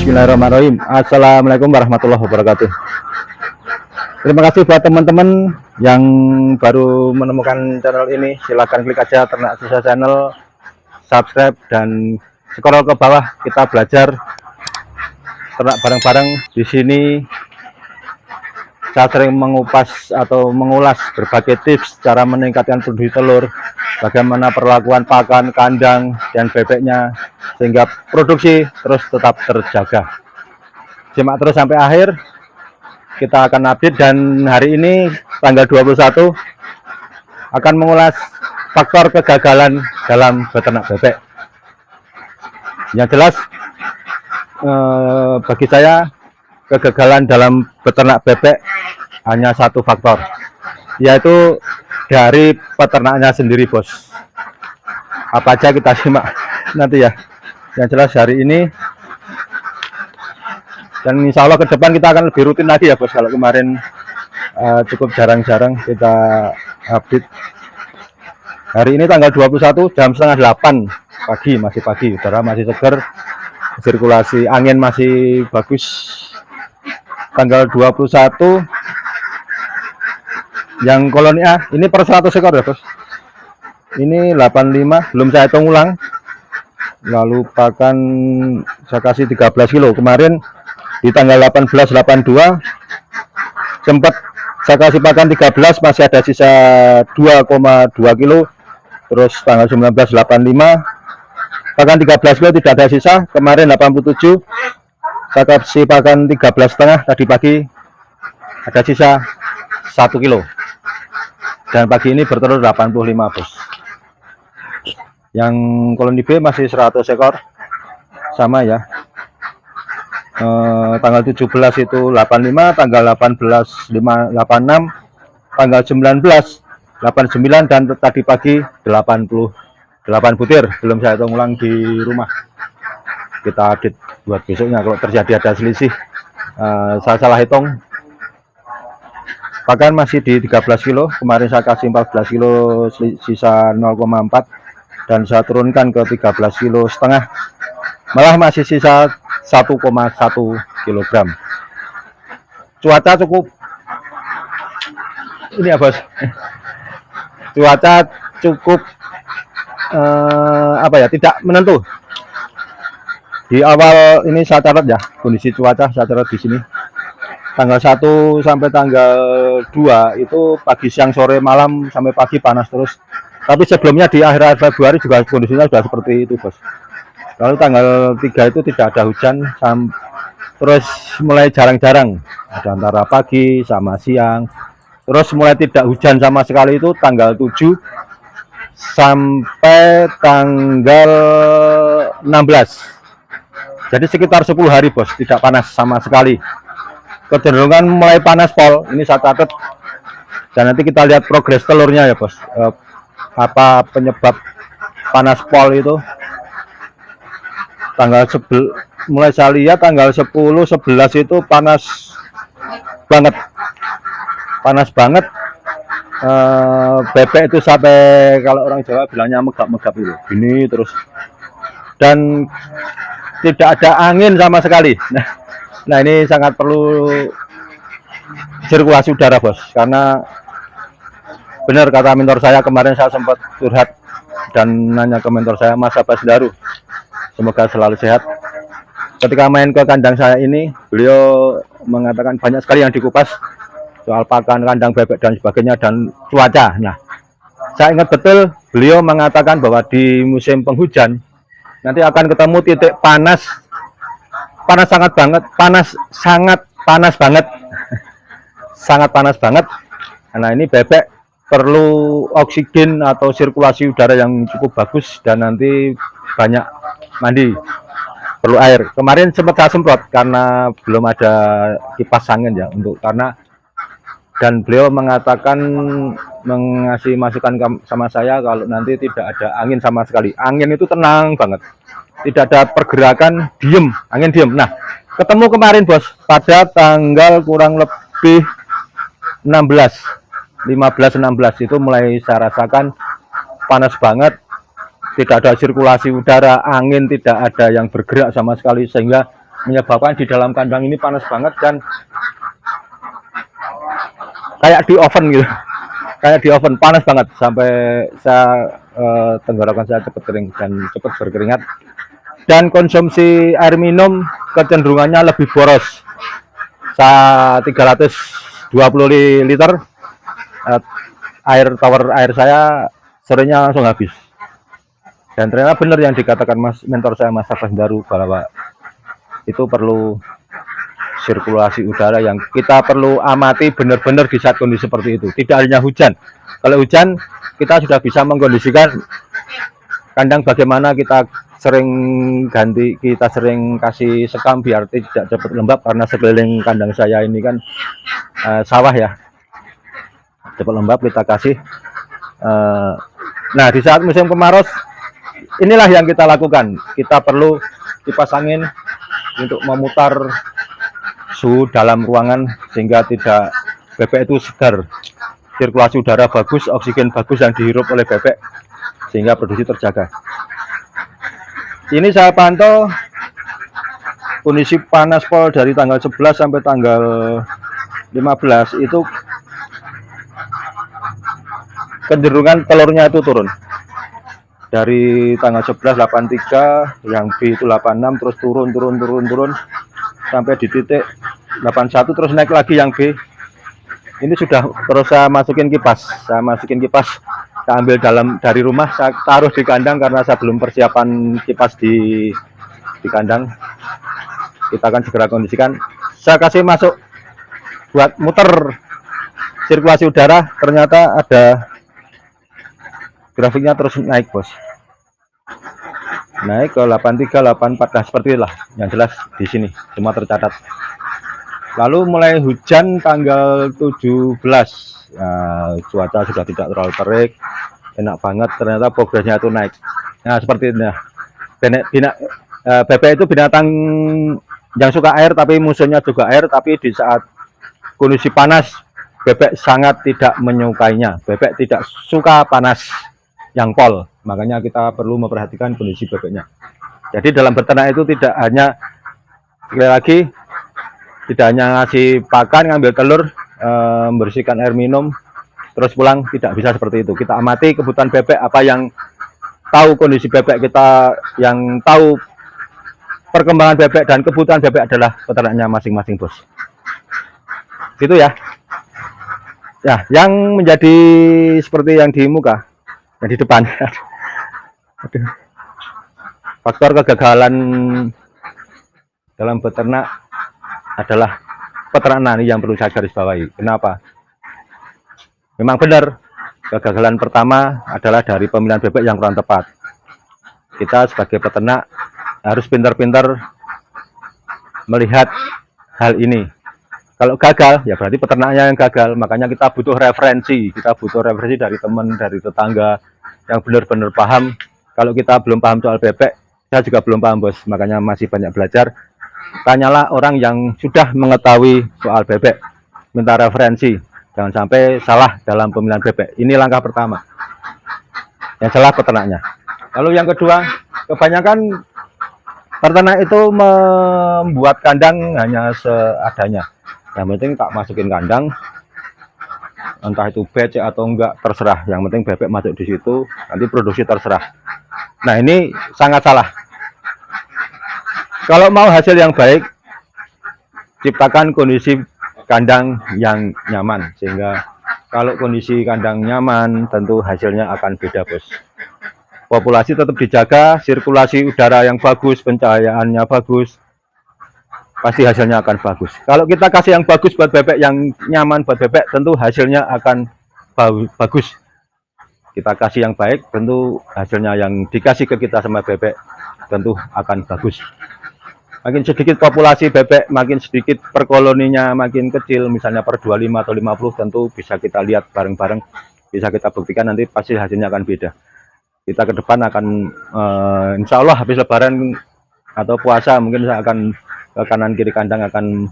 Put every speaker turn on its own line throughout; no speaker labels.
Bismillahirrahmanirrahim. Assalamualaikum warahmatullahi wabarakatuh. Terima kasih buat teman-teman yang baru menemukan channel ini. Silahkan klik aja Ternak Susah Channel, subscribe dan scroll ke bawah. Kita belajar ternak bareng-bareng. Di sini saya sering mengupas atau mengulas berbagai tips cara meningkatkan produksi telur, bagaimana perlakuan pakan, kandang, dan bebeknya sehingga produksi terus tetap terjaga. Simak terus sampai akhir, kita akan update. Dan hari ini tanggal 21 akan mengulas faktor kegagalan dalam beternak bebek. Yang jelas bagi saya kegagalan dalam beternak bebek hanya satu faktor, yaitu dari peternaknya sendiri, bos. Apa aja kita simak nanti ya. Yang jelas hari ini, dan insya Allah ke depan kita akan lebih rutin lagi ya, bos. Kalau kemarin cukup jarang-jarang kita update. Hari ini tanggal 21 jam setengah 8 pagi, masih pagi, udara masih segar, sirkulasi angin masih bagus. Tanggal 21 yang koloni A ini per 100 ekor ya, bos. Ini 85, belum saya hitung ulang. Lalu pakan saya kasih 13 kilo. Kemarin di tanggal 18/82 sempat saya kasih pakan 13, masih ada sisa 2,2 kilo. Terus tanggal 19/85 pakan 13 kilo, tidak ada sisa. Kemarin 87 saya kasih pakan 13,5, tadi pagi ada sisa 1 kilo. Dan pagi ini bertelur 85, bos. Yang koloni B masih 100 ekor, sama ya. Tanggal 17 itu 85, tanggal 18 86, tanggal 19 89, dan tadi pagi 88 butir. Belum saya hitung ulang di rumah. Kita update buat besoknya kalau terjadi ada selisih. Saya salah hitung. Pakan masih di 13 kilo. Kemarin saya kasih 14 kilo, sisa 0,4, dan saya turunkan ke 13 kilo setengah. Malah masih sisa 1,1 kilogram. Cuaca cukup ini ya, bos. Cuaca cukup tidak menentu. Di awal ini saya catat ya, kondisi cuaca saya catat di sini. Tanggal 1 sampai tanggal 2 itu pagi, siang, sore, malam sampai pagi panas terus. Tapi sebelumnya di akhir Februari juga kondisinya sudah seperti itu, bos. Lalu tanggal 3 itu tidak ada hujan, terus mulai jarang-jarang ada antara pagi sama siang. Terus mulai tidak hujan sama sekali itu tanggal 7 sampai tanggal 16. Jadi sekitar 10 hari, bos, tidak panas sama sekali. Kecenderungan mulai panas pol, ini saya catat. Dan nanti kita lihat progres telurnya ya, bos. Apa penyebab panas pol itu? Tanggal mulai saya lihat tanggal 10 11 itu panas banget. Panas banget. Bebek itu sampai kalau orang Jawa bilangnya megap-megap itu. Gini terus. Dan tidak ada angin sama sekali. Nah ini sangat perlu sirkulasi udara, bos, karena benar kata mentor saya kemarin. Saya sempat curhat dan nanya ke mentor saya, Mas Abbas Daru, semoga selalu sehat. Ketika main ke kandang saya ini, beliau mengatakan banyak sekali yang dikupas soal pakan, kandang bebek dan sebagainya, dan cuaca. Nah, saya ingat betul beliau mengatakan bahwa di musim penghujan nanti akan ketemu titik panas sangat banget, sangat panas banget. Sangat panas banget. Nah, ini bebek perlu oksigen atau sirkulasi udara yang cukup bagus, dan nanti banyak mandi, perlu air. Kemarin sempat saya semprot karena belum ada kipas angin ya, dan beliau mengatakan, mengasih masukan sama saya kalau nanti tidak ada angin sama sekali. Angin itu tenang banget, tidak ada pergerakan, diem, angin diem. Nah, ketemu kemarin, bos, pada tanggal kurang lebih 15-16 itu mulai saya rasakan panas banget, tidak ada sirkulasi udara, angin tidak ada yang bergerak sama sekali, sehingga menyebabkan di dalam kandang ini panas banget dan kayak di oven gitu, kayak di oven panas banget sampai saya tenggorokan saya cepat kering dan cepat berkeringat, dan konsumsi air minum kecenderungannya lebih boros. 320 liter air saya sorenya langsung habis. Dan ternyata benar yang dikatakan mentor saya Mas Safas Daru, bahwa itu perlu sirkulasi udara yang kita perlu amati benar-benar di saat kondisi seperti itu. Tidak hanya hujan. Kalau hujan kita sudah bisa mengkondisikan kandang bagaimana kita sering ganti, kita sering kasih sekam biar tidak cepat lembab, karena sekeliling kandang saya ini kan sawah ya, cepat lembab kita kasih. Nah di saat musim kemarau inilah yang kita lakukan, kita perlu kipas angin untuk memutar suhu dalam ruangan sehingga tidak bebek itu segar, sirkulasi udara bagus, oksigen bagus yang dihirup oleh bebek sehingga produksi terjaga. Ini saya pantau kondisi panas pol dari tanggal 11 sampai tanggal 15 itu kecenderungan telurnya itu turun. Dari tanggal 11 83, yang B itu 86, terus turun sampai di titik 81, terus naik lagi yang B. Ini sudah terus saya masukin kipas, saya ambil dari rumah, saya taruh di kandang karena saya belum persiapan kipas di kandang. Kita akan segera kondisikan. Saya kasih masuk buat muter sirkulasi udara, ternyata ada grafiknya terus naik bos, naik ke 83, 84, nah seperti itulah yang jelas di sini semua tercatat. Lalu mulai hujan tanggal 17, cuaca sudah tidak terlalu terik, enak banget, ternyata progresnya itu naik. Nah seperti ini. Bebek itu binatang yang suka air, tapi musuhnya juga air. Tapi di saat kondisi panas, bebek sangat tidak menyukainya. Bebek tidak suka panas yang pol, makanya kita perlu memperhatikan kondisi bebeknya. Jadi dalam beternak itu tidak hanya, sekali lagi, tidak hanya ngasih pakan, ngambil telur, membersihkan air minum, terus pulang, tidak bisa seperti itu. Kita amati kebutuhan bebek, apa yang tahu kondisi bebek kita, yang tahu perkembangan bebek dan kebutuhan bebek adalah peternaknya masing-masing bos. Gitu ya. Ya, yang menjadi seperti yang di muka, yang di depan. Faktor kegagalan dalam beternak adalah peternak nani yang perlu saya garis bawahi. Kenapa? Memang benar, kegagalan pertama adalah dari pemilihan bebek yang kurang tepat. Kita sebagai peternak harus pintar-pintar melihat hal ini. Kalau gagal, ya berarti peternaknya yang gagal. Makanya kita butuh referensi. Kita butuh referensi dari teman, dari tetangga yang benar-benar paham. Kalau kita belum paham soal bebek, saya juga belum paham bos. Makanya masih banyak belajar. Tanyalah orang yang sudah mengetahui soal bebek. Minta referensi. Jangan sampai salah dalam pemilihan bebek. Ini langkah pertama. Yang salah peternaknya. Lalu yang kedua, kebanyakan peternak itu membuat kandang hanya seadanya. Yang penting tak masukin kandang, entah itu becek atau enggak terserah. Yang penting bebek masuk di situ, nanti produksi terserah. Nah ini sangat salah. Kalau mau hasil yang baik, ciptakan kondisi kandang yang nyaman. Sehingga kalau kondisi kandang nyaman, tentu hasilnya akan beda bos. Populasi tetap dijaga, sirkulasi udara yang bagus, pencahayaannya bagus, pasti hasilnya akan bagus. Kalau kita kasih yang bagus buat bebek, yang nyaman buat bebek, tentu hasilnya akan bagus. Kita kasih yang baik, tentu hasilnya yang dikasih ke kita sama bebek tentu akan bagus. Makin sedikit populasi bebek, makin sedikit per koloninya makin kecil, misalnya per 25 atau 50, tentu bisa kita lihat bareng-bareng, bisa kita buktikan, nanti pasti hasilnya akan beda. Kita ke depan akan insya Allah habis lebaran atau puasa, mungkin saya akan ke kanan kiri kandang akan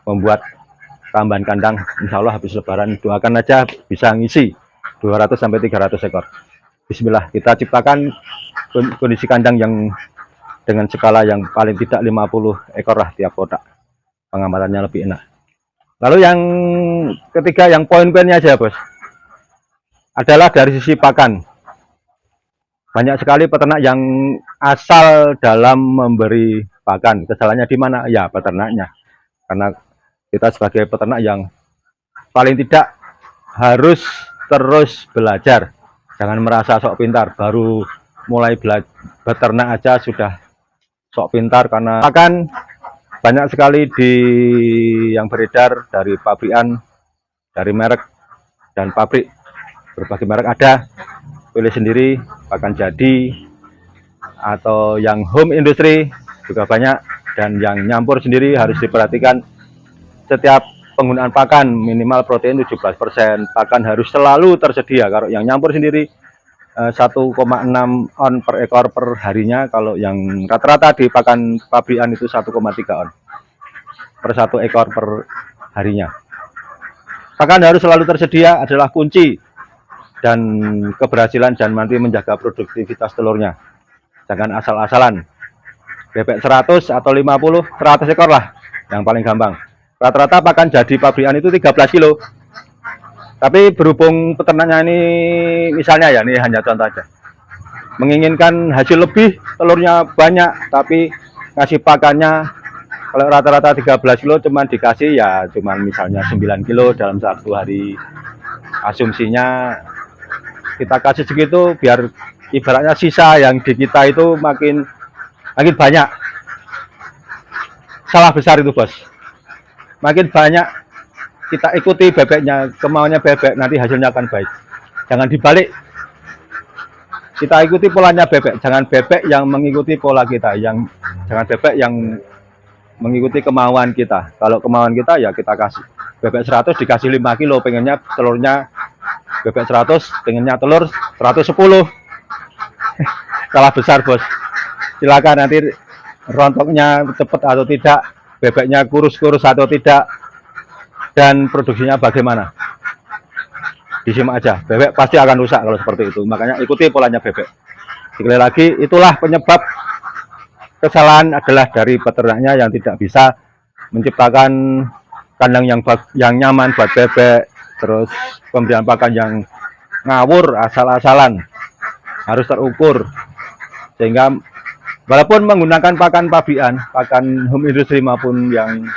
membuat tambahan kandang. Insya Allah habis lebaran, doakan aja bisa ngisi 200 sampai 300 ekor. Bismillah, kita ciptakan kondisi kandang yang dengan skala yang paling tidak 50 ekor lah tiap kotak, pengamatannya lebih enak. Lalu yang ketiga, yang poin-poinnya aja bos, adalah dari sisi pakan. Banyak sekali peternak yang asal dalam memberi pakan. Kesalahannya di mana? Ya peternaknya. Karena kita sebagai peternak yang paling tidak harus terus belajar. Jangan merasa sok pintar, baru mulai belajar beternak aja sudah sok pintar, karena pakan banyak sekali yang beredar dari pabrikan, dari merek dan pabrik. Berbagai merek ada, pilih sendiri, pakan jadi atau yang home industry juga banyak, dan yang nyampur sendiri harus diperhatikan. Setiap penggunaan pakan minimal protein 17%, pakan harus selalu tersedia. Kalau yang nyampur sendiri 1,6 on per ekor per harinya, kalau yang rata-rata di pakan pabrikan itu 1,3 on per 1 ekor per harinya. Pakan harus selalu tersedia adalah kunci dan keberhasilan dan nanti menjaga produktivitas telurnya. Jangan asal-asalan. Bebek 100 atau 50, 100 ekor lah yang paling gampang. Rata-rata pakan jadi pabrikan itu 13 kilo. Tapi berhubung peternaknya ini, misalnya ya, ini hanya contoh aja, menginginkan hasil lebih, telurnya banyak, tapi ngasih pakannya kalau rata-rata 13 kilo cuman dikasih ya cuman misalnya 9 kilo dalam 1 hari. Asumsinya kita kasih segitu biar ibaratnya sisa yang di kita itu makin banyak. Salah besar itu bos. Makin banyak kita ikuti bebeknya, kemauannya bebek, nanti hasilnya akan baik. Jangan dibalik. Kita ikuti polanya bebek, jangan bebek yang mengikuti pola kita, jangan bebek yang mengikuti kemauan kita. Kalau kemauan kita ya kita kasih. Bebek 100 dikasih 5 kilo, pengennya telurnya bebek 100, pengennya telur 110. Kalah besar bos. Silakan nanti rontoknya cepat atau tidak, bebeknya kurus-kurus atau tidak, dan produksinya bagaimana. Disimak aja, bebek pasti akan rusak kalau seperti itu. Makanya ikuti polanya bebek. Sekali lagi, itulah penyebab kesalahan adalah dari peternaknya yang tidak bisa menciptakan kandang yang nyaman buat bebek, terus pemberian pakan yang ngawur, asal-asalan, harus terukur. Sehingga walaupun menggunakan pakan pabrikan, pakan home industry maupun yang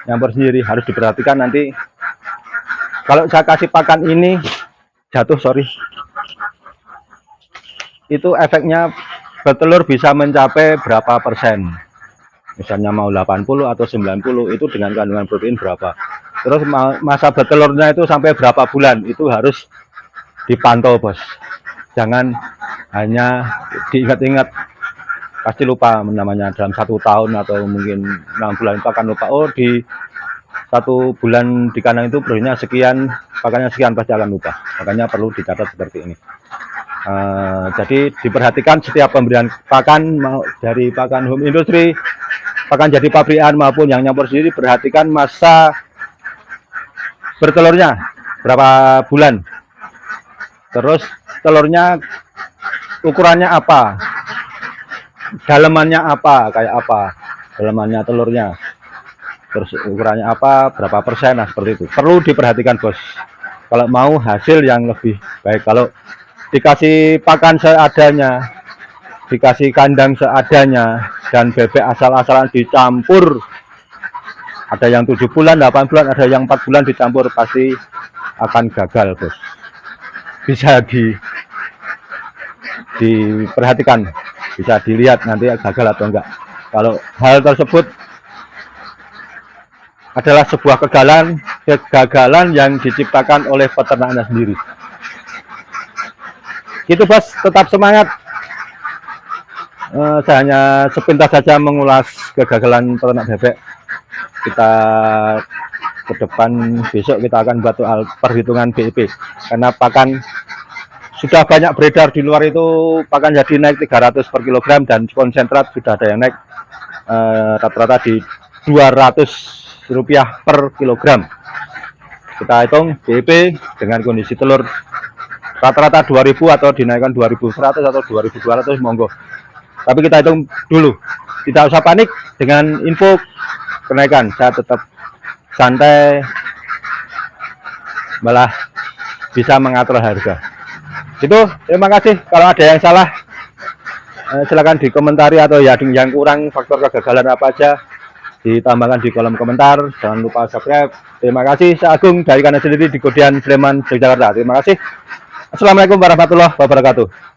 nyampur sendiri, harus diperhatikan nanti kalau saya kasih pakan ini jatuh, itu efeknya bertelur bisa mencapai berapa persen. Misalnya mau 80 atau 90, itu dengan kandungan protein berapa. Terus masa bertelurnya itu sampai berapa bulan, itu harus dipantau bos. Jangan hanya diingat-ingat, pasti lupa namanya dalam 1 tahun atau mungkin 6 bulan itu akan lupa. Oh, di 1 bulan di kandang itu proteinnya sekian, pakannya sekian, pasti akan lupa. Makanya perlu dicatat seperti ini. Jadi diperhatikan setiap pemberian pakan dari pakan home industry, pakan jadi pabrikan maupun yang nyampur sendiri, perhatikan masa bertelurnya berapa bulan, terus telurnya ukurannya apa, dalemannya apa, kayak apa dalemannya telurnya, terus ukurannya apa, berapa persen, nah seperti itu perlu diperhatikan bos kalau mau hasil yang lebih baik. Kalau dikasih pakan seadanya, dikasih kandang seadanya, dan bebek asal-asalan dicampur, ada yang 7 bulan, 8 bulan, ada yang 4 bulan dicampur, pasti akan gagal bos. Bisa diperhatikan, bisa dilihat nanti gagal atau enggak. Kalau hal tersebut adalah sebuah kegagalan yang diciptakan oleh peternaknya sendiri. Gitu bos, tetap semangat. Saya hanya sepintas saja mengulas kegagalan peternak bebek. Kita ke depan, besok kita akan buat soal perhitungan BIP, karena pakan sudah banyak beredar di luar itu, pakan jadi naik 300 per kilogram, dan konsentrat sudah ada yang naik rata-rata di 200 rupiah per kilogram. Kita hitung BIP dengan kondisi telur rata-rata 2000 atau dinaikkan 2100 atau 2200, monggo. Tapi kita hitung dulu. Tidak usah panik dengan info kenaikan. Saya tetap santai, malah bisa mengatur harga. Itu, terima kasih. Kalau ada yang salah, silakan dikomentari, atau yang kurang faktor kegagalan apa aja ditambahkan di kolom komentar. Jangan lupa subscribe. Terima kasih. Saya Agung dari Kanan Sendiri di Kodian Sleman, Yogyakarta. Terima kasih. Assalamualaikum warahmatullahi wabarakatuh.